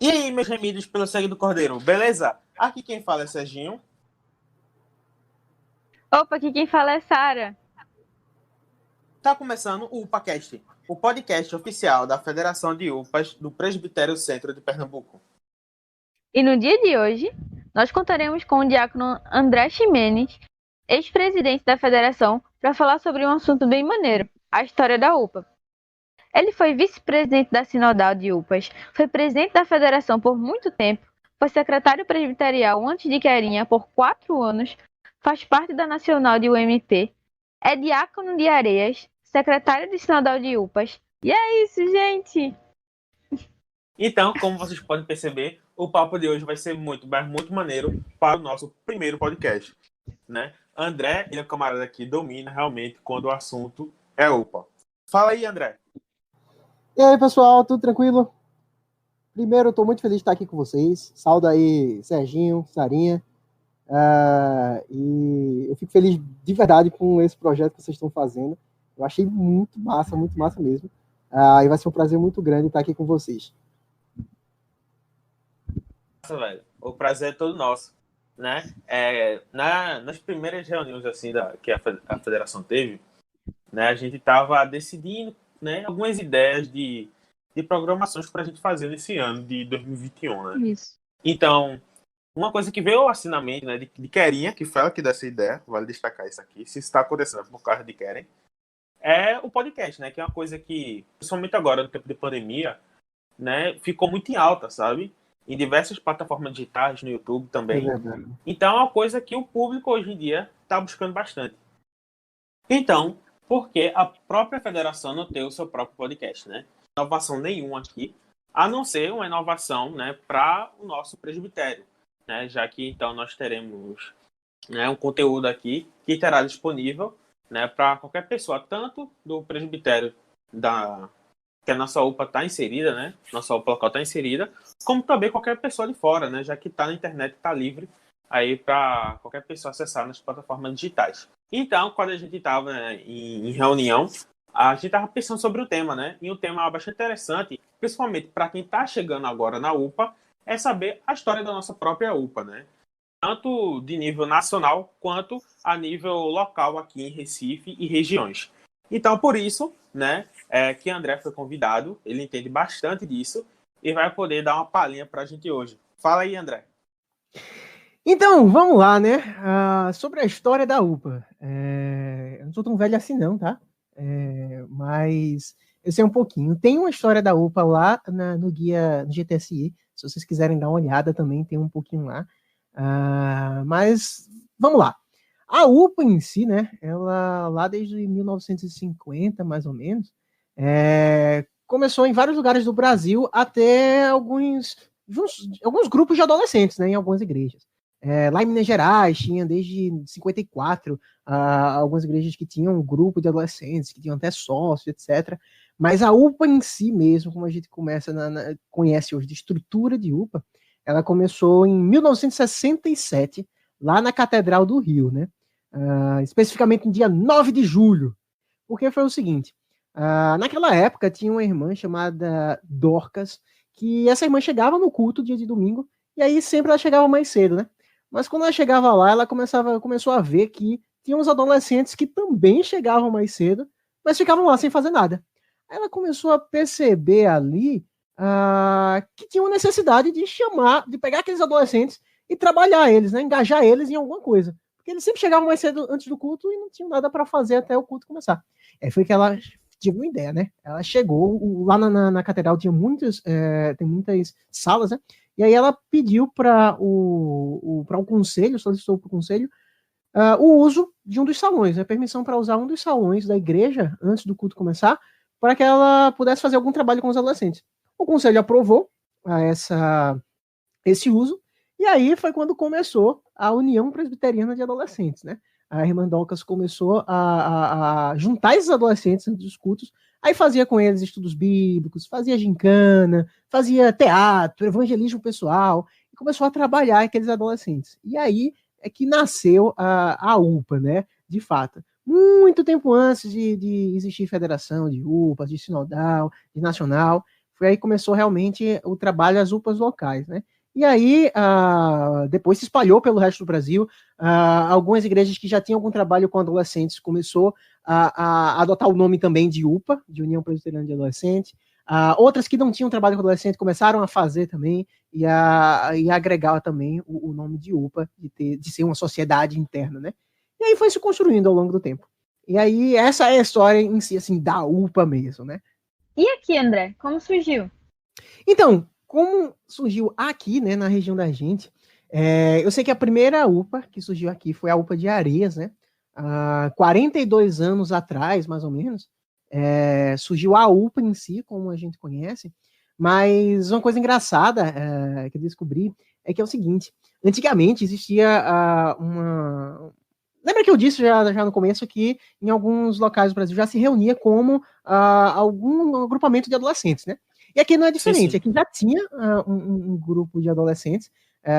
E aí, meus remidos pelo sangue do Cordeiro, beleza? Aqui quem fala é Serginho. Opa, aqui quem fala é Sara. Tá começando o UPAcast, o podcast oficial da Federação de UPAs do Presbitério Centro de Pernambuco. E no dia de hoje, nós contaremos com o diácono André Ximenes, ex-presidente da federação, para falar sobre um assunto bem maneiro, a história da UPA. Ele foi vice-presidente da Sinodal de UPAs, foi presidente da federação por muito tempo, foi secretário presbiterial antes de Querinha por 4 anos, faz parte da Nacional de UMP, é diácono de Areias, secretário de Sinodal de UPAs. E é isso, gente! Então, como vocês podem perceber, o papo de hoje vai ser muito, mas muito maneiro para o nosso primeiro podcast, né? André, ele é um camarada que domina realmente quando o assunto é UPA. Fala aí, André. E aí, pessoal, tudo tranquilo? Primeiro, eu estou muito feliz de estar aqui com vocês. Saúde aí, Serginho, Sarinha. E eu fico feliz de verdade com esse projeto que vocês estão fazendo. Eu achei muito massa mesmo. E vai ser um prazer muito grande estar aqui com vocês. Nossa, velho, o prazer é todo nosso, né? Nas primeiras reuniões assim que a federação teve, né, a gente estava decidindo, né, algumas ideias de programações para a gente fazer nesse ano de 2021, né? Isso. Então, uma coisa que veio assim na mente, né, de Querinha, que foi ela que deu essa ideia, vale destacar isso aqui, se está acontecendo por causa de Keren, é o podcast, né, que é uma coisa que, principalmente agora, no tempo de pandemia, né, ficou muito em alta, sabe? Em diversas plataformas digitais, no YouTube também. É verdade. Então, é uma coisa que o público hoje em dia está buscando bastante. Então, por que a própria federação não tem o seu próprio podcast, né? Inovação nenhuma aqui, a não ser uma inovação, né, para o nosso presbitério, né? Já que então nós teremos, né, um conteúdo aqui que estará disponível, né, para qualquer pessoa, tanto do presbitério que a nossa UPA está inserida, né? Nossa UPA local está inserida, como também qualquer pessoa de fora, né? Já que está na internet, está livre aí para qualquer pessoa acessar nas plataformas digitais. Então, quando a gente estava, né, em reunião, a gente estava pensando sobre o tema, né? E um tema bastante interessante, principalmente para quem está chegando agora na UPA, é saber a história da nossa própria UPA, né? Tanto de nível nacional quanto a nível local aqui em Recife e regiões. Então, por isso, né, que André foi convidado, ele entende bastante disso e vai poder dar uma palhinha para a gente hoje. Fala aí, André. Então, vamos lá, né? Sobre a história da UPA. Eu não sou tão velho assim não, tá? Mas eu sei um pouquinho. Tem uma história da UPA lá no guia no GTSI. Se vocês quiserem dar uma olhada também, tem um pouquinho lá. Mas vamos lá. A UPA em si, né? Ela lá desde 1950, mais ou menos, começou em vários lugares do Brasil até alguns grupos de adolescentes, né? Em algumas igrejas. Lá em Minas Gerais tinha desde 54 algumas igrejas que tinham um grupo de adolescentes, que tinham até sócio, etc. Mas a UPA em si mesmo, como a gente conhece hoje de estrutura de UPA, ela começou em 1967, lá na Catedral do Rio, né? Especificamente no dia 9 de julho. Porque foi o seguinte, naquela época tinha uma irmã chamada Dorcas, que essa irmã chegava no culto dia de domingo, e aí sempre ela chegava mais cedo, né? Mas quando ela chegava lá, ela começou a ver que tinha uns adolescentes que também chegavam mais cedo, mas ficavam lá sem fazer nada. Aí ela começou a perceber ali que tinha uma necessidade de pegar aqueles adolescentes e trabalhar eles, né? Engajar eles em alguma coisa. Porque eles sempre chegavam mais cedo antes do culto e não tinham nada para fazer até o culto começar. Foi que ela tive uma ideia, né? Ela chegou, lá na catedral tem muitas salas, né? E aí ela pediu para o conselho, solicitou para o conselho, o uso de um dos salões, né? Permissão para usar um dos salões da igreja antes do culto começar, para que ela pudesse fazer algum trabalho com os adolescentes. O conselho aprovou esse uso, e aí foi quando começou a União Presbiteriana de Adolescentes, né? A irmã Docas começou a juntar esses adolescentes antes dos cultos, aí fazia com eles estudos bíblicos, fazia gincana, fazia teatro, evangelismo pessoal, e começou a trabalhar aqueles adolescentes. E aí é que nasceu a UPA, né? De fato. Muito tempo antes de existir federação de UPA, de sinodal, de nacional, foi aí que começou realmente o trabalho das UPAs locais, né? E aí, depois se espalhou pelo resto do Brasil. Algumas igrejas que já tinham algum trabalho com adolescentes começou a adotar o nome também de UPA, de União Presbiteriana de Adolescentes. Outras que não tinham trabalho com adolescente começaram a fazer também e a agregar também o nome de UPA, de ser uma sociedade interna, né? E aí foi se construindo ao longo do tempo. E aí essa é a história em si, assim, da UPA mesmo, né? E aqui, André, como surgiu? Então, como surgiu aqui, né, na região da gente, eu sei que a primeira UPA que surgiu aqui foi a UPA de Areias, né? 42 anos atrás, mais ou menos, surgiu a UPA em si, como a gente conhece, mas uma coisa engraçada que eu descobri é que é o seguinte, antigamente existia uma... Lembra que eu disse já no começo que em alguns locais do Brasil já se reunia como algum agrupamento de adolescentes, né? E aqui não é diferente, sim. Aqui já tinha um grupo de adolescentes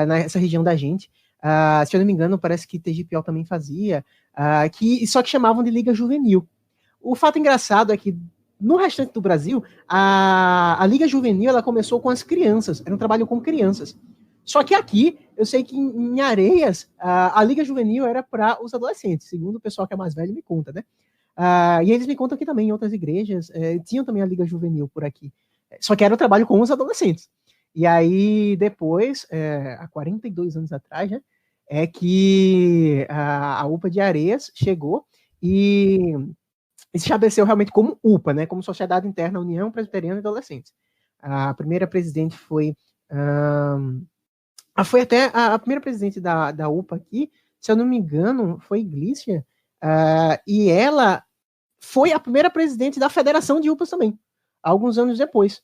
nessa região da gente. Se eu não me engano, parece que TGPO também fazia, só que chamavam de Liga Juvenil. O fato engraçado é que no restante do Brasil, a Liga Juvenil ela começou com as crianças, era um trabalho com crianças. Só que aqui, eu sei que em Areias, a Liga Juvenil era para os adolescentes, segundo o pessoal que é mais velho me conta, né? E eles me contam que também em outras igrejas tinham também a Liga Juvenil por aqui. Só que era o trabalho com os adolescentes. E aí, depois, há 42 anos atrás, né, é que a UPA de Areias chegou e se estabeleceu realmente como UPA, né, como Sociedade Interna União Presbiteriana de Adolescentes. A primeira presidente foi até a primeira presidente da UPA aqui, se eu não me engano, foi Glícia, e ela foi a primeira presidente da Federação de UPAs também, alguns anos depois.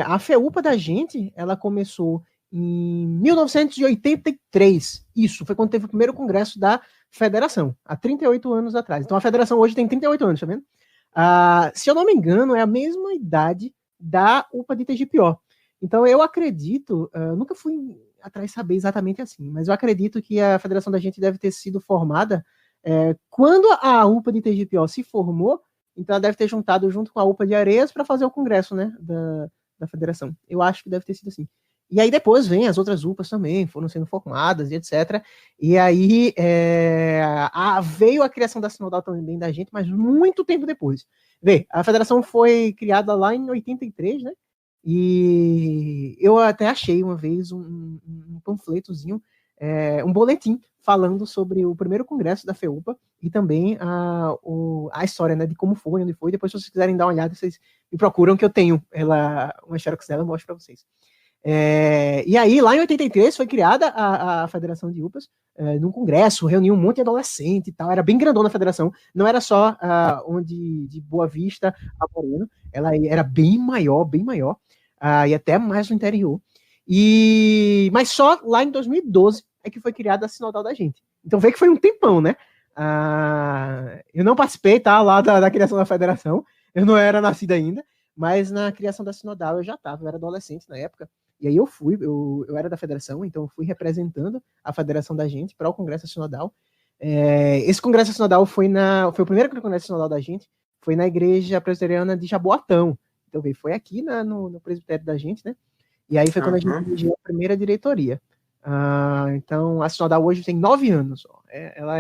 A FEUPA da gente, ela começou em 1983. Isso, foi quando teve o primeiro congresso da Federação, há 38 anos atrás. Então a Federação hoje tem 38 anos, tá vendo? Se eu não me engano, é a mesma idade da UPA de TGPO. Então eu acredito, nunca fui atrás de saber exatamente assim, mas eu acredito que a Federação da gente deve ter sido formada quando a UPA de TGPO se formou. Então ela deve ter juntado junto com a UPA de Areias para fazer o congresso, né, da federação. Eu acho que deve ter sido assim. E aí depois vem as outras UPAs também, foram sendo formadas e etc. E aí veio a criação da Sinodal também da gente, mas muito tempo depois. Vê, a federação foi criada lá em 83, né? E eu até achei uma vez um panfletozinho, um boletim falando sobre o primeiro congresso da FEUPA e também a história, né, de como foi, onde foi. Depois, se vocês quiserem dar uma olhada, vocês me procuram que eu tenho uma xerox dela, eu mostro para vocês. E aí, lá em 83, foi criada a Federação de UPAs, num congresso, reuniu um monte de adolescente e tal, era bem grandona a federação, não era só onde de Boa Vista a Moreno, ela era bem maior, e até mais no interior. Mas só lá em 2012 é que foi criada a Sinodal da gente. Então vê que foi um tempão, né? Eu não participei, tá, lá da criação da federação, eu não era nascido ainda, mas na criação da Sinodal eu já estava, eu era adolescente na época, e aí eu era da federação, então eu fui representando a federação da gente para o Congresso Sinodal. Esse Congresso Sinodal foi o primeiro Congresso Sinodal da gente, foi na Igreja Presbiteriana de Jaboatão. Então foi aqui no presbitério da gente, né? E aí foi quando a gente dirigiu a primeira diretoria. Então a Sinodal hoje tem 9 anos. Ó. Ela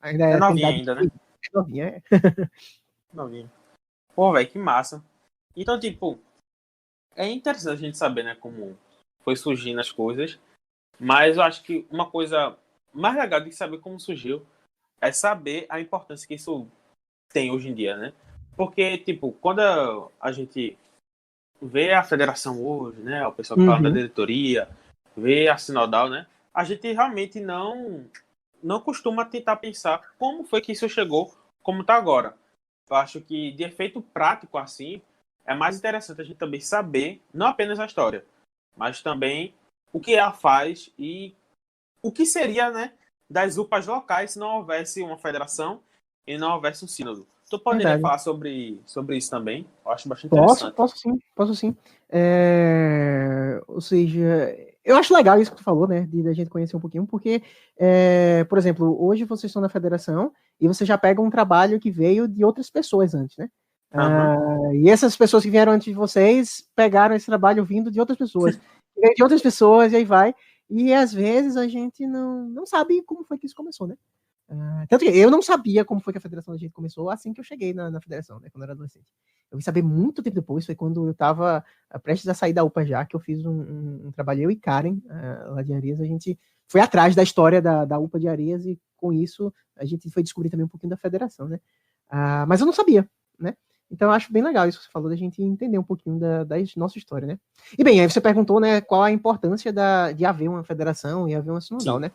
ainda é novinha ainda, né? É novinha, Novinha. Pô, velho, que massa. Então, tipo, é interessante a gente saber, né, como foi surgindo as coisas, mas eu acho que uma coisa mais legal de saber como surgiu é saber a importância que isso tem hoje em dia, né? Porque, tipo, quando a gente vê a federação hoje, né, o pessoal que fala da diretoria, vê a Sinodal, né, a gente realmente não costuma tentar pensar como foi que isso chegou como está agora. Eu acho que, de efeito prático, assim, é mais interessante a gente também saber, não apenas a história, mas também o que ela faz e o que seria, né, das UPAs locais se não houvesse uma federação e não houvesse um sínodo. Tu poderia falar sobre isso também? Eu acho bastante interessante. Posso sim. Ou seja, eu acho legal isso que tu falou, né, de a gente conhecer um pouquinho, porque, por exemplo, hoje vocês estão na federação e você já pega um trabalho que veio de outras pessoas antes, né? E essas pessoas que vieram antes de vocês pegaram esse trabalho vindo de outras pessoas. De outras pessoas, e aí vai. E às vezes a gente não sabe como foi que isso começou, né? Tanto que eu não sabia como foi que a Federação da gente começou assim que eu cheguei na Federação, né? Quando eu era adolescente. Eu vim saber muito tempo depois, foi quando eu estava prestes a sair da UPA já, que eu fiz um trabalho, eu e Karen, lá de Areias, a gente foi atrás da história da UPA de Areias e com isso a gente foi descobrir também um pouquinho da Federação, né? Mas eu não sabia, né? Então eu acho bem legal isso que você falou, da gente entender um pouquinho da nossa história, né? E bem, aí você perguntou, né, qual a importância de haver uma federação e haver uma sinodal, né?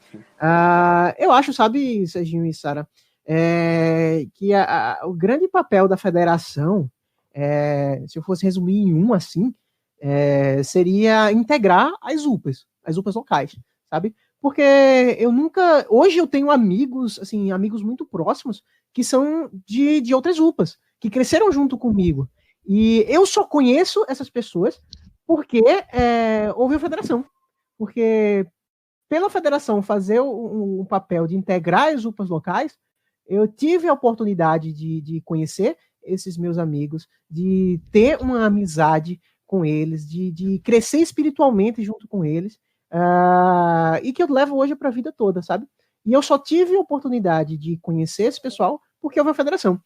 Eu acho, sabe, Serginho e Sara, que o grande papel da federação, se eu fosse resumir em um assim, seria integrar as UPAs locais, sabe? Porque hoje eu tenho amigos, assim, amigos muito próximos que são de outras UPAs, que cresceram junto comigo. E eu só conheço essas pessoas porque houve a federação. Porque pela federação fazer o papel de integrar as UPAs locais, eu tive a oportunidade de conhecer esses meus amigos, de ter uma amizade com eles, de crescer espiritualmente junto com eles, e que eu levo hoje para a vida toda, sabe? E eu só tive a oportunidade de conhecer esse pessoal porque houve a federação.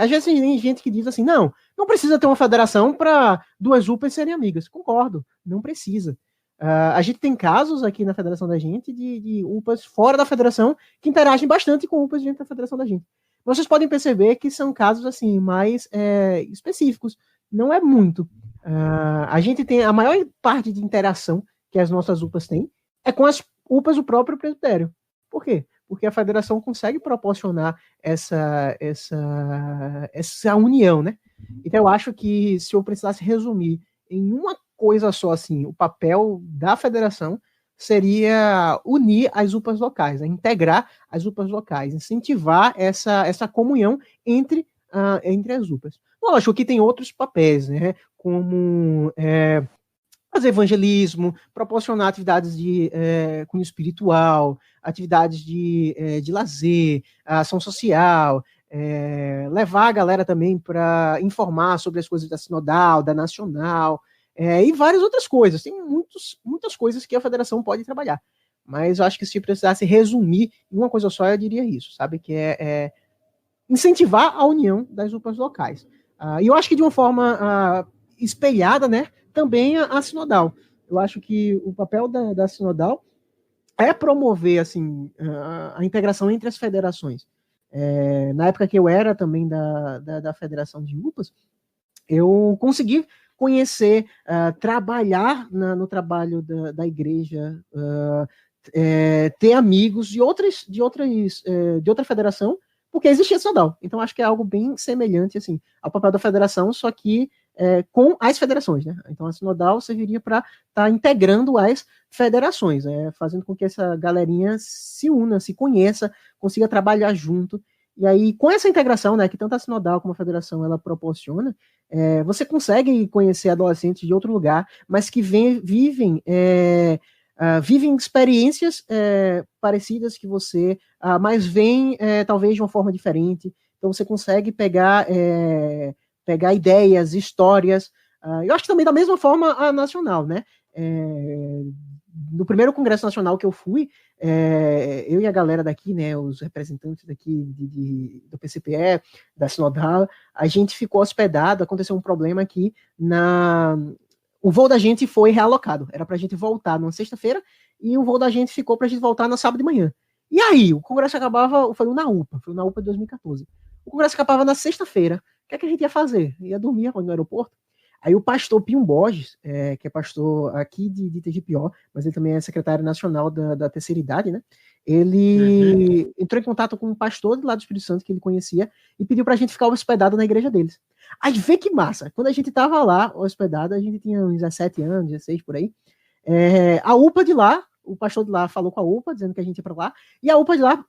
Às vezes tem gente que diz assim, não precisa ter uma federação para duas UPAs serem amigas. Concordo, não precisa. A gente tem casos aqui na federação da gente de UPAs fora da federação que interagem bastante com UPAs dentro da federação da gente. Vocês podem perceber que são casos assim mais específicos, não é muito. A gente tem a maior parte de interação que as nossas UPAs têm é com as UPAs do próprio presbitério. Por quê? Porque a federação consegue proporcionar essa união, né? Então eu acho que se eu precisasse resumir em uma coisa só, assim, o papel da federação seria unir as UPAs locais, né? Integrar as UPAs locais, incentivar essa comunhão entre as UPAs. Lógico que tem outros papéis, né? Como fazer evangelismo, proporcionar atividades de cunho espiritual, atividades de lazer, ação social, levar a galera também para informar sobre as coisas da Sinodal, da Nacional, e várias outras coisas. Tem muitas coisas que a federação pode trabalhar. Mas eu acho que se precisasse resumir em uma coisa só, eu diria isso, sabe? Que é incentivar a união das UPAs locais. E eu acho que de uma forma espelhada, né? Também a Sinodal. Eu acho que o papel da Sinodal é promover assim, a integração entre as federações. Na época que eu era também da Federação de UPAs, eu consegui conhecer, trabalhar no trabalho da igreja, ter amigos de outra federação, porque existia a Sinodal. Então, acho que é algo bem semelhante assim, ao papel da federação, só que com as federações, né? Então a Sinodal serviria para estar integrando as federações, fazendo com que essa galerinha se una, se conheça, consiga trabalhar junto. E aí, com essa integração, né, que tanto a Sinodal como a federação ela proporciona, você consegue conhecer adolescentes de outro lugar, mas que vivem experiências parecidas que você, mas vêm talvez de uma forma diferente. Então você consegue pegar ideias, histórias. Eu acho que também da mesma forma a nacional, né? No primeiro Congresso Nacional que eu fui, eu e a galera daqui, né, os representantes daqui do PCPE, da Sinodal, a gente ficou hospedado, aconteceu um problema aqui o voo da gente foi realocado, era pra gente voltar numa sexta-feira, e o voo da gente ficou pra gente voltar no sábado de manhã. E aí, o Congresso acabava, foi na UPA de 2014. O Congresso acabava na sexta-feira. O que é que a gente ia fazer? Ia dormir no aeroporto. Aí o pastor Pinho Borges, que é pastor aqui de TGPO, mas ele também é secretário nacional da terceira idade, né? Ele entrou em contato com um pastor lá do Espírito Santo que ele conhecia e pediu pra gente ficar hospedado na igreja deles. Aí vê que massa, quando a gente tava lá hospedado, a gente tinha uns 17 anos, 16 por aí, a UPA de lá, o pastor de lá falou com a UPA, dizendo que a gente ia pra lá, e a UPA de lá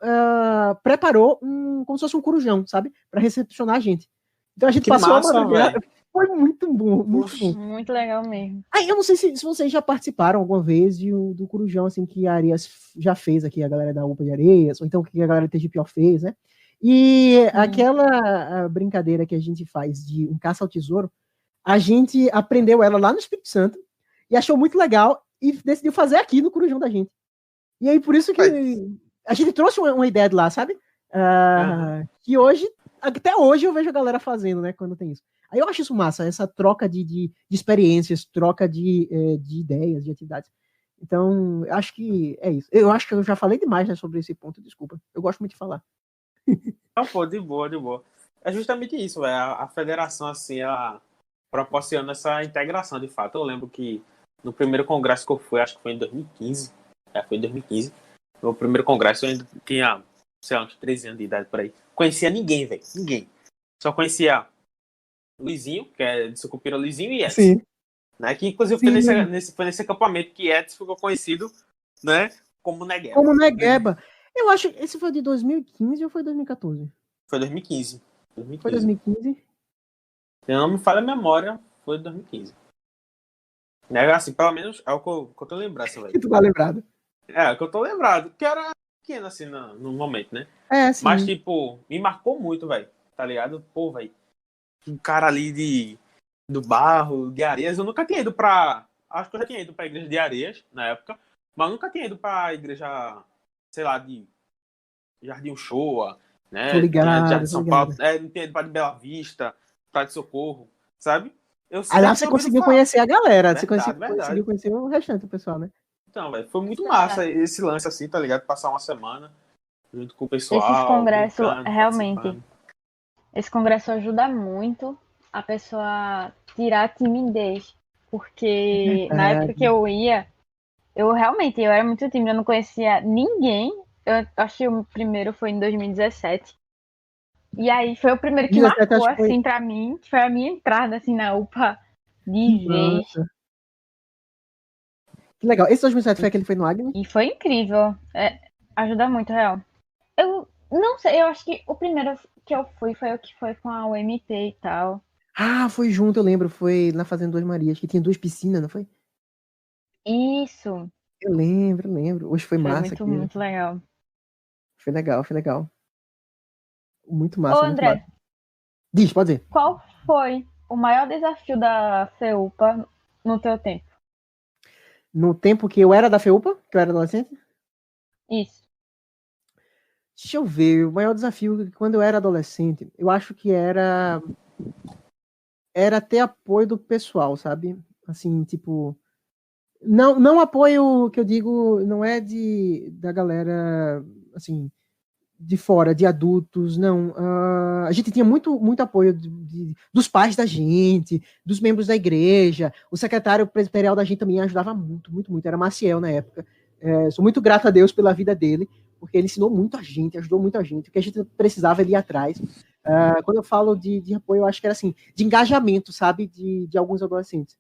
preparou como se fosse um corujão, sabe? Pra recepcionar a gente. Então a gente Que passou massa, uma madrugada. Foi muito bom, muito bom. Muito legal mesmo. Aí eu não sei se vocês já participaram alguma vez do corujão, assim, que a Areias já fez aqui, a galera da UPA de Areias, ou então que a galera do TGPO fez, né? E aquela brincadeira que a gente faz de um caça ao tesouro, a gente aprendeu ela lá no Espírito Santo e achou muito legal e decidiu fazer aqui no Corujão da gente. E aí, por isso que a gente trouxe uma ideia de lá, sabe? Que hoje, até hoje, eu vejo a galera fazendo, né? Quando tem isso. Aí eu acho isso massa, essa troca de experiências, troca de ideias, de atividades. Então, acho que é isso. Eu acho que eu já falei demais, né, sobre esse ponto, desculpa. Eu gosto muito de falar. Não, pô, de boa, de boa. É justamente isso, velho. A federação, assim, ela proporciona essa integração, de fato. Eu lembro que no primeiro congresso que eu fui, acho que foi em 2015. Foi em 2015. No primeiro congresso eu ainda tinha, sei lá, uns 13 anos de idade por aí. Conhecia ninguém, velho. Ninguém. Só conhecia Luizinho, que é de Sucupira, Luizinho e Edson. Sim. Né? Que inclusive foi nesse acampamento que Edson ficou conhecido, né, como Negueba. Como Negueba. Eu acho que esse foi de 2015 ou foi 2014? Foi 2015. Foi 2015? Se eu não me falha a memória, foi 2015. Né? Assim, pelo menos é o que eu tô lembrado, velho. Que tu tá lembrado? É, o que eu tô lembrado. Que era pequeno, assim, no momento, né? Sim. Mas, tipo, me marcou muito, velho. Tá ligado? Pô, velho. Um cara ali do barro, de Areias. Eu nunca tinha ido pra... Acho que eu já tinha ido pra igreja de Areias, na época. Mas eu nunca tinha ido pra igreja, sei lá, de Jardim Uchoa, né? Tô ligado, de São Paulo. Não tinha ido pra de Bela Vista, pra de Socorro, sabe? Aí lá você conseguiu conhecer a galera. Verdade, você conseguiu conhecer o restante do pessoal, né? Então, velho, foi muito massa esse lance assim, tá ligado? Passar uma semana junto com o pessoal. Esses congressos, realmente, esse congresso ajuda muito a pessoa tirar a timidez. Porque na época que eu ia, eu era muito tímida, eu não conhecia ninguém. Eu acho que o primeiro foi em 2017. E aí foi o primeiro que marcou, assim, pra mim. Foi a minha entrada, assim, na UPA de vez. Que legal. Esse 2007 foi aquele que foi no Agni? E foi incrível. Ajuda muito, real. Eu não sei, eu acho que o primeiro que eu fui foi o que foi com a UMT e tal. Ah, foi junto, eu lembro. Foi na Fazenda Duas Marias, que tinha 2 piscinas, não foi? Isso. Eu lembro. Hoje foi massa. Foi muito legal. Foi legal. Muito massa. Ô, André. Massa. Diz, pode dizer. Qual foi o maior desafio da FEUPA no teu tempo? No tempo que eu era da FEUPA? Que eu era adolescente? Isso. Deixa eu ver. O maior desafio quando eu era adolescente, eu acho que era ter apoio do pessoal, sabe? Assim, tipo... Não apoio que eu digo, não é da galera, assim, de fora, de adultos, não. A gente tinha muito apoio dos pais da gente, dos membros da igreja. O secretário presbiterial da gente também ajudava muito. Era Maciel na época. Sou muito grato a Deus pela vida dele, porque ele ensinou muito a gente, ajudou muito a gente. O que a gente precisava, ele ia atrás. Quando eu falo de apoio, eu acho que era assim, de engajamento, sabe, de alguns adolescentes.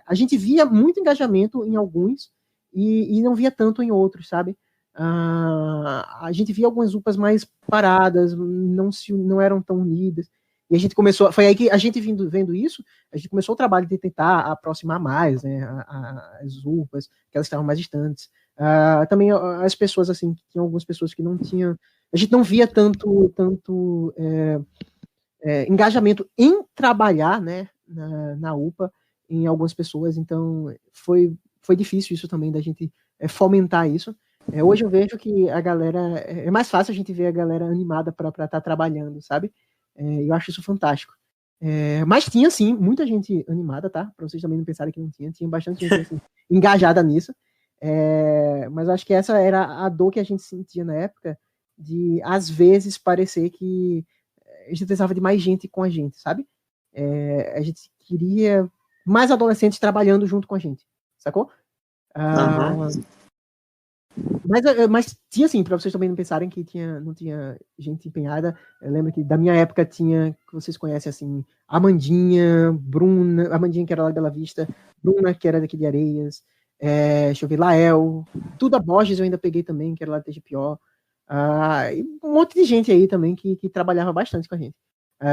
A gente via muito engajamento em alguns e não via tanto em outros, sabe? A gente via algumas UPAs mais paradas, não eram tão unidas. E a gente começou, foi aí que a gente vendo isso, a gente começou o trabalho de tentar aproximar mais, né, as UPAs, que elas estavam mais distantes. Também as pessoas, assim, tinham algumas pessoas que não tinham, a gente não via tanto engajamento em trabalhar, né, na UPA, em algumas pessoas, então foi difícil isso também, da gente fomentar isso. Hoje eu vejo que a galera, é mais fácil a gente ver a galera animada para estar trabalhando, sabe? Eu acho isso fantástico. Mas tinha, sim, muita gente animada, tá? Para vocês também não pensarem que não tinha bastante gente assim, engajada nisso. Mas eu acho que essa era a dor que a gente sentia na época, de, às vezes, parecer que a gente precisava de mais gente com a gente, sabe? A gente queria mais adolescentes trabalhando junto com a gente, sacou? Mas tinha, assim, para vocês também não pensarem que não tinha gente empenhada. Eu lembro que da minha época tinha, que vocês conhecem, assim, Amandinha, Bruna, Amandinha que era lá de Bela Vista, Bruna que era daqui de Areias, deixa eu ver, Lael, Tuda Borges eu ainda peguei também, que era lá de TGPO, e um monte de gente aí também que trabalhava bastante com a gente.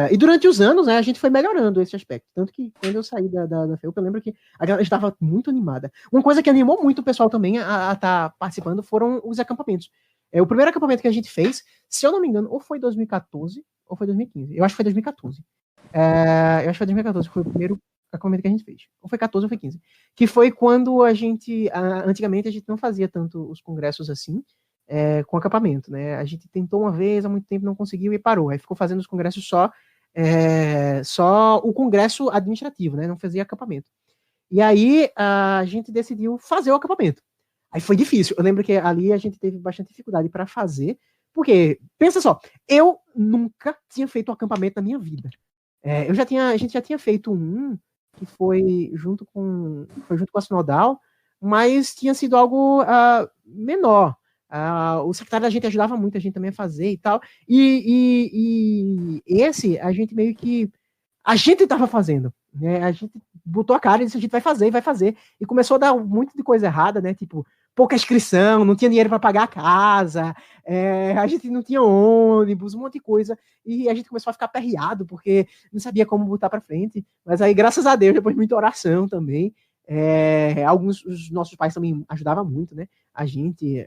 E durante os anos, né, a gente foi melhorando esse aspecto. Tanto que quando eu saí da FEUP, eu lembro que a galera estava muito animada. Uma coisa que animou muito o pessoal também a estar participando foram os acampamentos. O primeiro acampamento que a gente fez, se eu não me engano, ou foi 2014 ou foi 2015. Eu acho que foi 2014. Eu acho que foi 2014, foi o primeiro acampamento que a gente fez. Ou foi 14 ou foi 15. Que foi quando antigamente a gente não fazia tanto os congressos assim, com acampamento, né? A gente tentou uma vez, há muito tempo não conseguiu e parou. Aí ficou fazendo os congressos só o congresso administrativo, né? Não fazia acampamento. E aí a gente decidiu fazer o acampamento. Aí foi difícil. Eu lembro que ali a gente teve bastante dificuldade para fazer, porque, pensa só, eu nunca tinha feito um acampamento na minha vida. A gente já tinha feito um que foi junto com a Sinodal, mas tinha sido algo menor. O secretário da gente ajudava muito a gente também a fazer e tal. E esse, a gente meio que... A gente estava fazendo, né? A gente botou a cara e disse, a gente vai fazer. E começou a dar muito de coisa errada, né? Tipo, pouca inscrição, não tinha dinheiro para pagar a casa, a gente não tinha ônibus, um monte de coisa. E a gente começou a ficar aperreado, porque não sabia como botar para frente. Mas aí, graças a Deus, depois de muita oração também, os nossos pais também ajudavam muito, né? A gente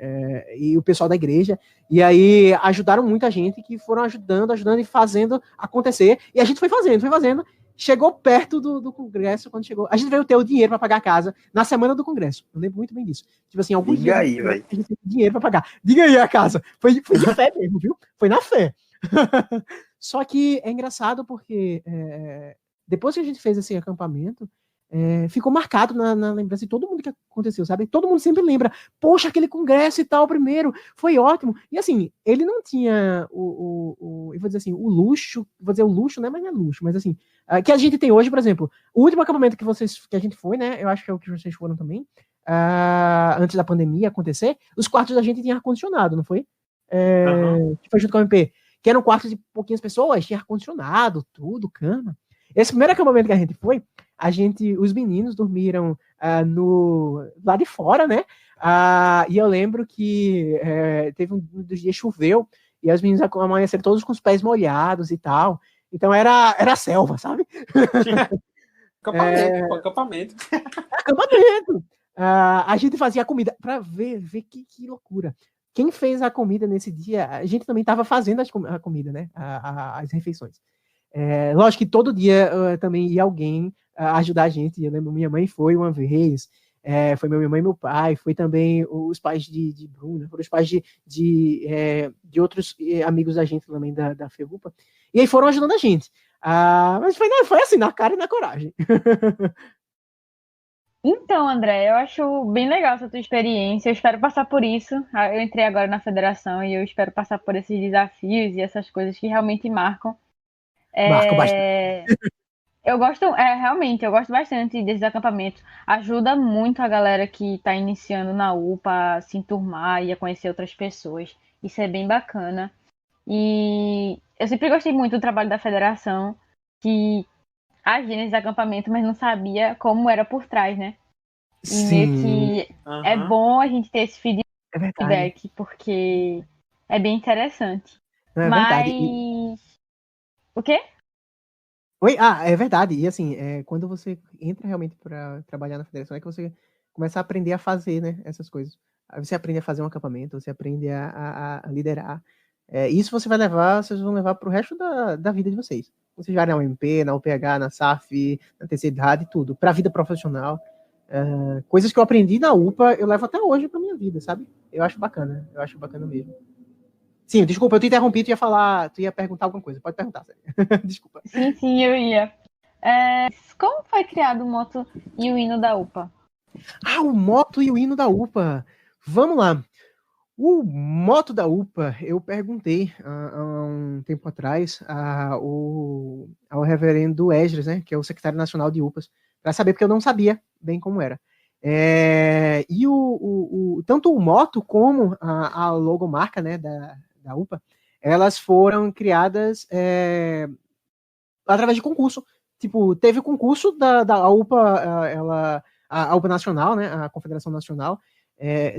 e o pessoal da igreja. E aí ajudaram muito a gente, que foram ajudando e fazendo acontecer. E a gente foi fazendo. Chegou perto do congresso, quando chegou. A gente veio ter o dinheiro para pagar a casa na semana do congresso. Eu lembro muito bem disso. Tipo assim, alguns dias aí, velho. a gente teve dinheiro para pagar. Diga aí a casa. Foi de fé mesmo, viu? Foi na fé. Só que é engraçado porque depois que a gente fez esse acampamento, ficou marcado na lembrança de todo mundo que aconteceu, sabe? Todo mundo sempre lembra, poxa, aquele congresso e tal, primeiro, foi ótimo. E assim, ele não tinha eu vou dizer assim, o luxo, né? Mas não é luxo, mas assim, que a gente tem hoje, por exemplo, o último acampamento que a gente foi, né? Eu acho que é o que vocês foram também, antes da pandemia acontecer, os quartos da gente tinham ar-condicionado, não foi? Que foi junto com a MP, que eram quartos de pouquinhas pessoas, tinha ar-condicionado, tudo, cama. Esse primeiro acampamento que a gente foi, os meninos dormiram lá de fora, né? E eu lembro que teve um dos dias choveu e os meninos amanheceram todos com os pés molhados e tal. Então era selva, sabe? Acampamento. Acampamento. A gente fazia comida para ver que loucura. Quem fez a comida nesse dia, a gente também estava fazendo a comida, né? As refeições. Lógico que todo dia também ia alguém ajudar a gente. Eu lembro, minha mãe foi uma vez, foi minha mãe e meu pai, foi também os pais de Bruno, foram os pais de outros amigos da gente também da FEUPA, e aí foram ajudando a gente. Mas foi assim, na cara e na coragem. Então, André, eu acho bem legal essa tua experiência. Eu espero passar por isso. Eu entrei agora na federação e eu espero passar por esses desafios e essas coisas que realmente marcam. Marco bastante. Eu gosto bastante desses acampamentos. Ajuda muito a galera que está iniciando na UPA a se enturmar e a conhecer outras pessoas. Isso é bem bacana. E eu sempre gostei muito do trabalho da federação, que agia nesses acampamentos, mas não sabia como era por trás, né? E Sim. meio que é bom a gente ter esse feedback, porque é bem interessante. Verdade. O quê? Oi? É verdade. E assim, quando você entra realmente para trabalhar na federação, é que você começa a aprender a fazer, né, essas coisas. Aí você aprende a fazer um acampamento, você aprende a liderar. Isso vocês vão levar para o resto da vida de vocês. Vocês já na UMP, na UPH, na SAF, na terceira idade, tudo. Para a vida profissional. Coisas que eu aprendi na UPA, eu levo até hoje para minha vida, sabe? Eu acho bacana mesmo. Sim, desculpa, eu te interrompi, tu ia perguntar alguma coisa. Pode perguntar, sério. Desculpa. Sim, eu ia. Como foi criado o moto e o hino da UPA? O moto e o hino da UPA. Vamos lá. O moto da UPA, eu perguntei há um tempo atrás ao reverendo Esdras, né, que é o secretário nacional de UPAs, para saber, porque eu não sabia bem como era. E tanto o moto como a logomarca, né, da UPA, elas foram criadas através de concurso. Tipo, teve o concurso da UPA, a UPA Nacional, né, a Confederação Nacional.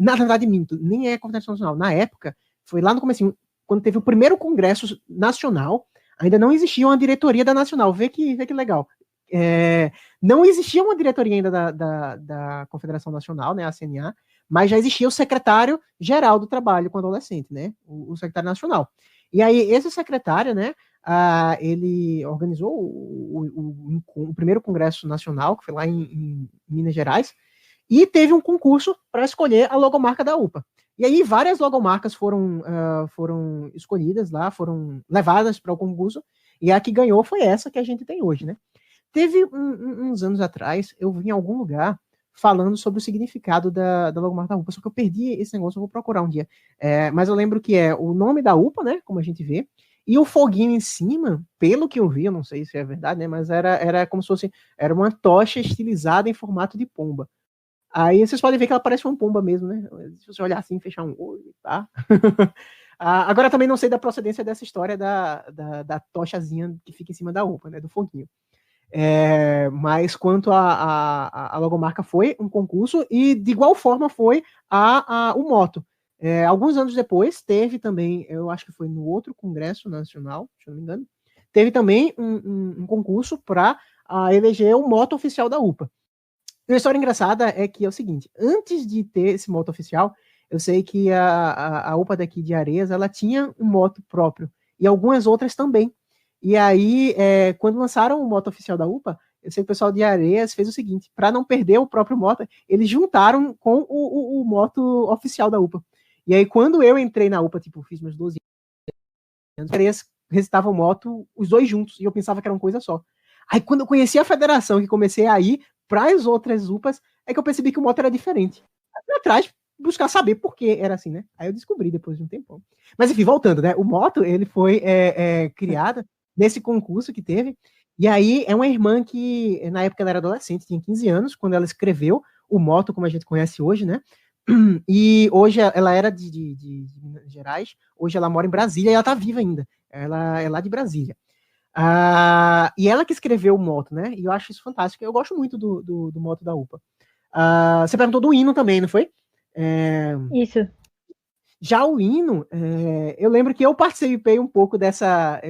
Na verdade, minto, nem é a Confederação Nacional. Na época, foi lá no comecinho, quando teve o primeiro congresso nacional, ainda não existia uma diretoria da Nacional. Vê que legal. Não existia uma diretoria ainda da Confederação Nacional, né, a CNA, mas já existia o secretário-geral do trabalho com adolescente, né, o secretário nacional. E aí, esse secretário, né, ele organizou o primeiro Congresso Nacional, que foi lá em Minas Gerais, e teve um concurso para escolher a logomarca da UPA. E aí, várias logomarcas foram escolhidas lá, foram levadas para o concurso, e a que ganhou foi essa que a gente tem hoje, né? Teve uns anos atrás, eu vi em algum lugar falando sobre o significado da logomarca da UPA, só que eu perdi esse negócio, eu vou procurar um dia. Mas eu lembro que é o nome da UPA, né, como a gente vê, e o foguinho em cima, pelo que eu vi, eu não sei se é verdade, né, mas era como se fosse, era uma tocha estilizada em formato de pomba. Aí vocês podem ver que ela parece uma pomba mesmo, né? Se você olhar assim, fechar um olho, tá? Agora também não sei da procedência dessa história da tochazinha que fica em cima da UPA, né, do foguinho. Mas quanto a logomarca foi um concurso e de igual forma foi o moto. Alguns anos depois teve também, eu acho que foi no outro Congresso Nacional, se eu não me engano, teve também um concurso para eleger o moto oficial da UPA. E uma história engraçada é que é o seguinte, antes de ter esse moto oficial, eu sei que a UPA daqui de Areias, ela tinha um moto próprio, e algumas outras também. E aí, quando lançaram o moto oficial da UPA, eu sei que o pessoal de Areias fez o seguinte, para não perder o próprio moto, eles juntaram com o moto oficial da UPA. E aí, quando eu entrei na UPA, tipo, fiz meus 12 anos, Areias recitavam moto, os dois juntos, e eu pensava que era uma coisa só. Aí, quando eu conheci a federação, que comecei a ir para as outras UPAs, é que eu percebi que o moto era diferente. Aí, atrás, buscar saber por que era assim, né? Aí eu descobri depois de um tempão. Mas enfim, voltando, né? O moto, ele foi criado nesse concurso que teve, e aí é uma irmã que, na época ela era adolescente, tinha 15 anos, quando ela escreveu o moto, como a gente conhece hoje, né? E hoje ela era de Minas Gerais, hoje ela mora em Brasília e ela tá viva ainda. Ela é lá de Brasília. E ela que escreveu o moto, né? E eu acho isso fantástico. Eu gosto muito do moto da UPA. Você perguntou do hino também, não foi? Isso. Já o hino, eu lembro que eu participei um pouco dessa.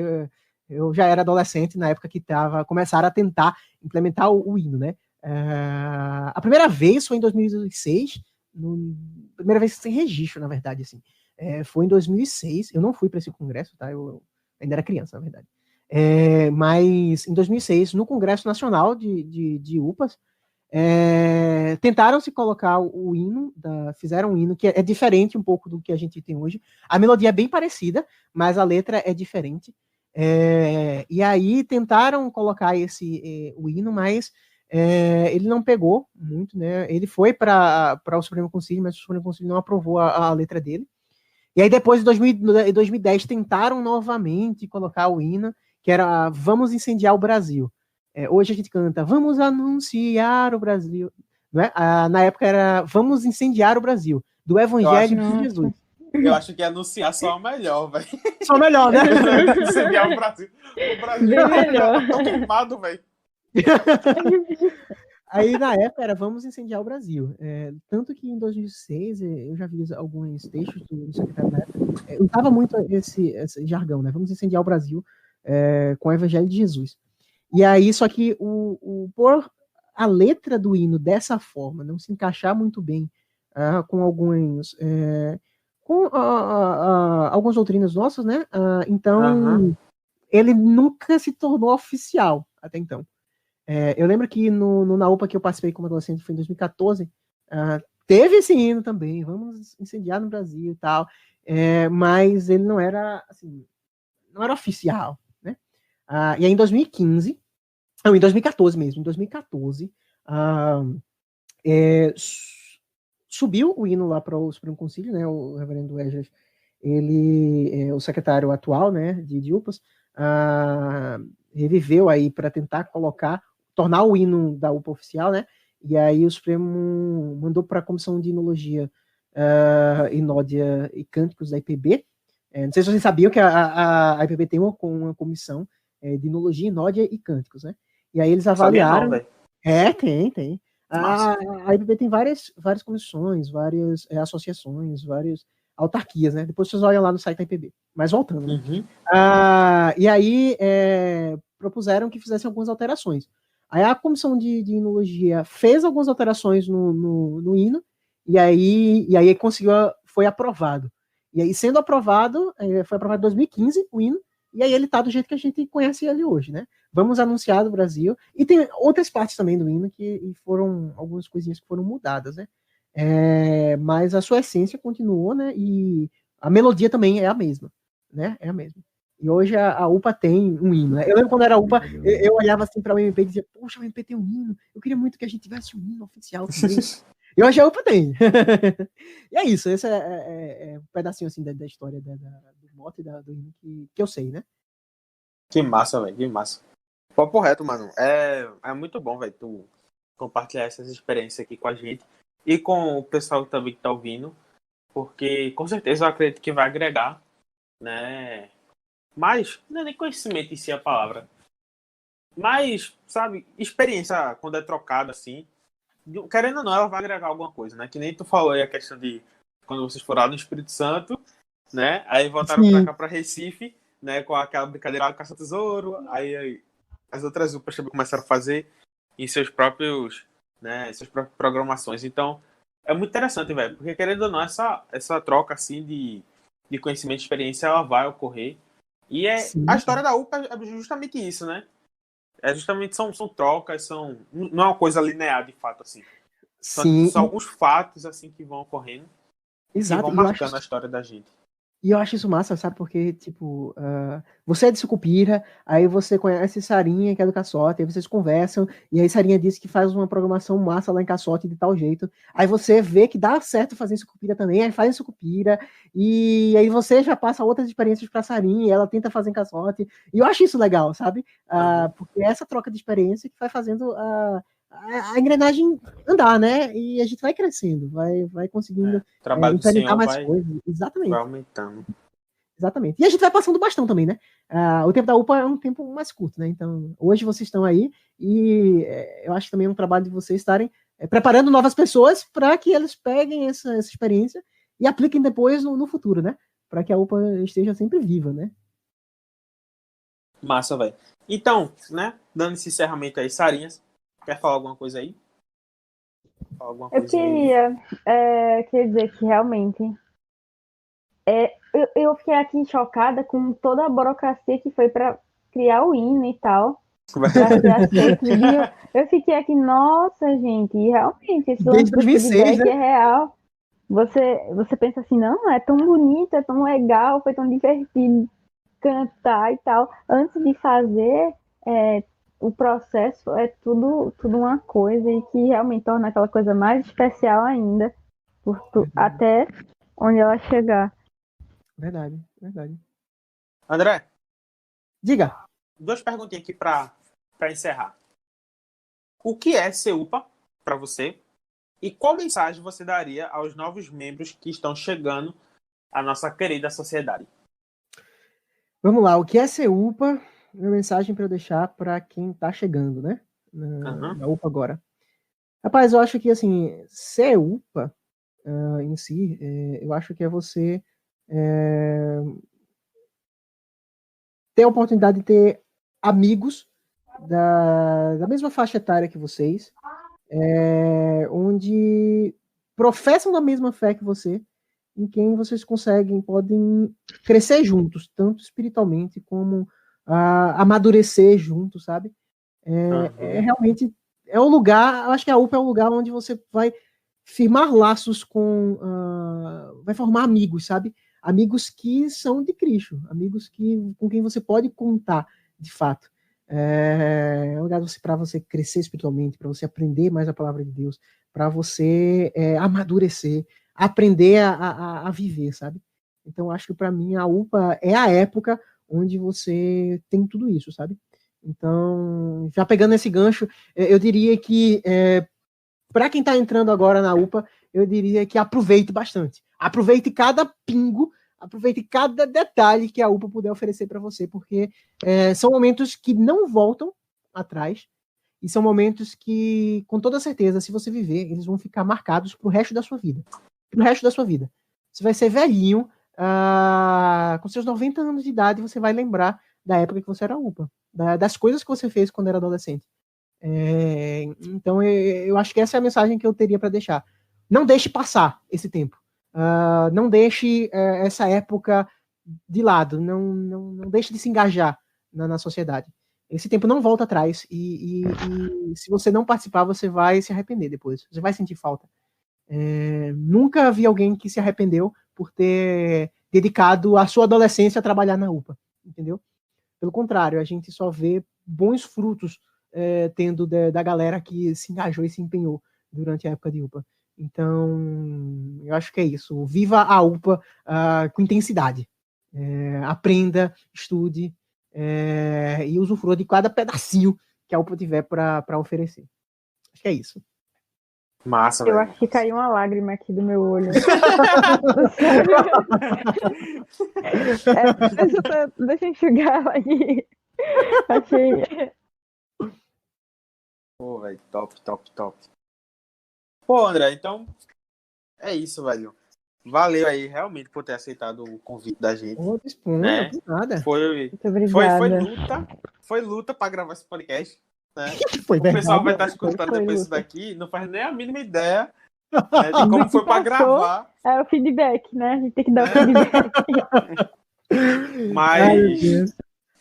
Eu já era adolescente na época que começaram a tentar implementar o hino, né? A primeira vez foi em 2006, primeira vez sem registro, na verdade, assim. Foi em 2006. Eu não fui para esse congresso, tá? Eu ainda era criança, na verdade. Mas em 2006, no Congresso Nacional de UPAs, tentaram se colocar o hino, fizeram um hino que é diferente um pouco do que a gente tem hoje. A melodia é bem parecida, mas a letra é diferente. E aí tentaram colocar o hino, mas ele não pegou muito, né? Ele foi para o Supremo Conselho, mas o Supremo Conselho não aprovou a letra dele. E aí depois, em 2010, tentaram novamente colocar o hino, que era Vamos Incendiar o Brasil. Hoje a gente canta Vamos Anunciar o Brasil. Não é? Na época era Vamos Incendiar o Brasil, do Evangelho de Jesus. Eu acho que anunciar só o melhor, velho. Só o melhor, né? Incendiar o Brasil. O Brasil tá tão queimado, velho. Aí, na época, era Vamos Incendiar o Brasil. Tanto que em 2006, eu já vi alguns textos do secretário da época, usava muito esse jargão, né? Vamos incendiar o Brasil com o Evangelho de Jesus. E aí, só que por a letra do hino dessa forma, não se encaixar muito bem com algumas doutrinas nossas, né? Então, ele nunca se tornou oficial até então. Eu lembro que na UPA que eu participei como adolescente, foi em 2014, teve esse hino também, Vamos Incendiar no Brasil e tal, mas ele não era, assim, não era oficial, né? E aí em 2015, não, em 2014 mesmo, em 2014, subiu o hino lá para o Supremo Conselho, né? O reverendo Wesley, ele, o secretário atual, né, de UPAs, reviveu aí para tentar tornar o hino da UPA oficial, né? E aí o Supremo mandou para a Comissão de Hinologia, Inódia e Cânticos da IPB. Não sei se vocês sabiam que a IPB tem uma comissão de Hinologia, Inódia e Cânticos, né? E aí eles avaliaram. Tem. A IPB tem várias comissões, várias associações, várias autarquias, né? Depois vocês olham lá no site da IPB. Mas voltando, né? E aí propuseram que fizessem algumas alterações. Aí a comissão de imunologia fez algumas alterações no hino, e aí conseguiu, foi aprovado. E aí, sendo aprovado, foi aprovado em 2015 o hino, e aí ele tá do jeito que a gente conhece ele hoje, né? Vamos anunciar do Brasil. E tem outras partes também do hino que foram algumas coisinhas que foram mudadas, né? Mas a sua essência continuou, né? E a melodia também é a mesma, né? É a mesma. E hoje a UPA tem um hino, né? Eu lembro quando era UPA, eu olhava assim para o MP e dizia, poxa, o MP tem um hino. Eu queria muito que a gente tivesse um hino oficial também. E hoje a UPA tem. E é isso, esse é um pedacinho assim da história do mote do hino que eu sei, né? Que massa, velho, que massa. Papo reto, mano. É muito bom, velho, tu compartilhar essas experiências aqui com a gente e com o pessoal também que tá ouvindo, porque com certeza eu acredito que vai agregar, né? Mas, não é nem conhecimento em si a palavra, mas, sabe, experiência quando é trocada assim, querendo ou não, ela vai agregar alguma coisa, né? Que nem tu falou aí a questão de quando vocês foram lá no Espírito Santo, né? Aí voltaram pra cá, pra Recife, né? Com aquela brincadeira do caça-tesouro, aí as outras UPAs também começaram a fazer em seus próprios, né? Suas próprias programações. Então, é muito interessante, velho, porque querendo ou não, essa troca assim de conhecimento e experiência, ela vai ocorrer. E a história da UPA é justamente isso, né? Justamente são trocas, não é uma coisa linear de fato, assim. São alguns fatos assim que vão ocorrendo. Exato. Que vão marcando a história da gente. E eu acho isso massa, sabe? Porque, tipo, você é de Sucupira, aí você conhece Sarinha, que é do Caçote, aí vocês conversam, e aí Sarinha disse que faz uma programação massa lá em Caçote de tal jeito. Aí você vê que dá certo fazer em Sucupira também, aí faz em Sucupira, e aí você já passa outras experiências pra Sarinha, e ela tenta fazer em Caçote. E eu acho isso legal, sabe? Porque é essa troca de experiência que vai fazendo a engrenagem andar, né? E a gente vai crescendo, vai conseguindo implementar mais coisas. Exatamente. Vai aumentando. Exatamente. E a gente vai passando o bastão também, né? O tempo da UPA é um tempo mais curto, né? Então, hoje vocês estão aí e eu acho que também é um trabalho de vocês estarem preparando novas pessoas para que eles peguem essa experiência e apliquem depois no futuro, né? Para que a UPA esteja sempre viva, né? Massa, velho. Então, né? Dando esse encerramento aí, Sarinhas, quer falar alguma coisa aí? Eu queria dizer que realmente eu fiquei aqui chocada com toda a burocracia que foi para criar o hino e tal, para ser aceito. Eu fiquei aqui, nossa, gente, e realmente esse lance do feedback, né? É real. Você pensa assim, não, é tão bonito, é tão legal, foi tão divertido cantar e tal. Antes de fazer, o processo é tudo uma coisa e que realmente torna aquela coisa mais especial ainda, até onde ela chegar. Verdade. André? Diga. 2 perguntinhas aqui para encerrar. O que é ser UPA para você? E qual mensagem você daria aos novos membros que estão chegando à nossa querida sociedade? Vamos lá, o que é ser UPA? Uma mensagem para eu deixar para quem está chegando, né? Na UPA agora. Rapaz, eu acho que, assim, ser UPA em si, eu acho que é você ter a oportunidade de ter amigos da mesma faixa etária que vocês, onde professam da mesma fé que você, em quem vocês podem crescer juntos, tanto espiritualmente como amadurecer juntos, sabe? Realmente é um lugar, eu acho que a UPA é um lugar onde você vai firmar laços vai formar amigos, sabe? Amigos que são de Cristo, amigos com quem você pode contar, de fato. É um lugar para você crescer espiritualmente, para você aprender mais a palavra de Deus, para você amadurecer, aprender a viver, sabe? Então, acho que para mim a UPA é a época onde você tem tudo isso, sabe? Então, já pegando esse gancho, eu diria que para quem está entrando agora na UPA, eu diria que aproveite bastante. Aproveite cada pingo, aproveite cada detalhe que a UPA puder oferecer para você, porque são momentos que não voltam atrás, e são momentos que, com toda certeza, se você viver, eles vão ficar marcados pro resto da sua vida. Pro resto da sua vida. Você vai ser velhinho, com seus 90 anos de idade, você vai lembrar da época que você era UPA, das coisas que você fez quando era adolescente. Então, eu acho que essa é a mensagem que eu teria para deixar. Não deixe passar esse tempo. Não deixe essa época de lado. Não deixe de se engajar na sociedade. Esse tempo não volta atrás. E se você não participar, você vai se arrepender depois. Você vai sentir falta. Nunca vi alguém que se arrependeu por ter dedicado a sua adolescência a trabalhar na UPA. Entendeu? Pelo contrário, a gente só vê bons frutos tendo da galera que se engajou e se empenhou durante a época de UPA. Então, eu acho que é isso. Viva a UPA com intensidade. Aprenda, estude e usufrua de cada pedacinho que a UPA tiver para oferecer. Acho que é isso. Massa, Eu velho. acho que caiu uma lágrima aqui do meu olho. Deixa eu enxugar ela aqui. Achei. Pô, velho, top. Pô, André, então é isso, velho. Valeu aí, realmente, por ter aceitado o convite da gente. Disponha, por nada. Foi Obrigada. Foi luta pra gravar esse podcast. Né? Foi o verdade, pessoal vai estar escutando foi depois luta. isso daqui, não faz nem a mínima ideia de como foi pra gravar. É o feedback, né? A gente tem que dar o feedback.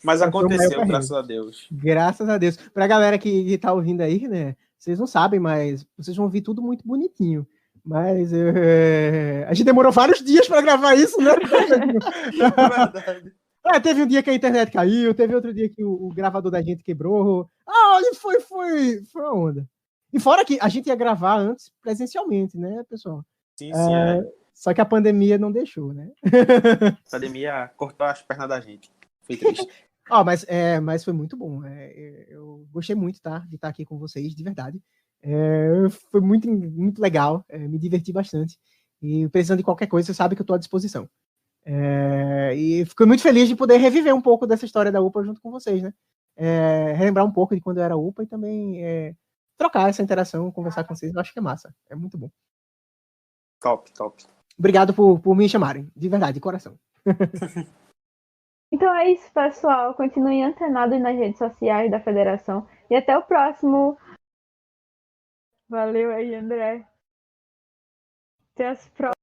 Mas aconteceu, graças a Deus. Graças a Deus. Pra galera que tá ouvindo aí, né? Vocês não sabem, mas vocês vão ouvir tudo muito bonitinho. Mas a gente demorou vários dias pra gravar isso, né? É verdade. Teve um dia que a internet caiu, teve outro dia que o gravador da gente quebrou. Foi uma onda. E fora que a gente ia gravar antes presencialmente, né, pessoal? Sim, Só que a pandemia não deixou, né? A pandemia cortou as pernas da gente. Foi triste. Mas foi muito bom. Eu gostei muito, tá? De estar aqui com vocês, de verdade. Foi muito, muito legal. Me diverti bastante. E precisando de qualquer coisa, você sabe que eu estou à disposição. E fico muito feliz de poder reviver um pouco dessa história da UPA junto com vocês, né? Relembrar um pouco de quando eu era UPA e também trocar essa interação, conversar com vocês. Eu acho que é massa. É muito bom. Top. Obrigado por me chamarem. De verdade, de coração. Então é isso, pessoal. Continuem antenados nas redes sociais da Federação. E até o próximo. Valeu aí, André. Até as próximas.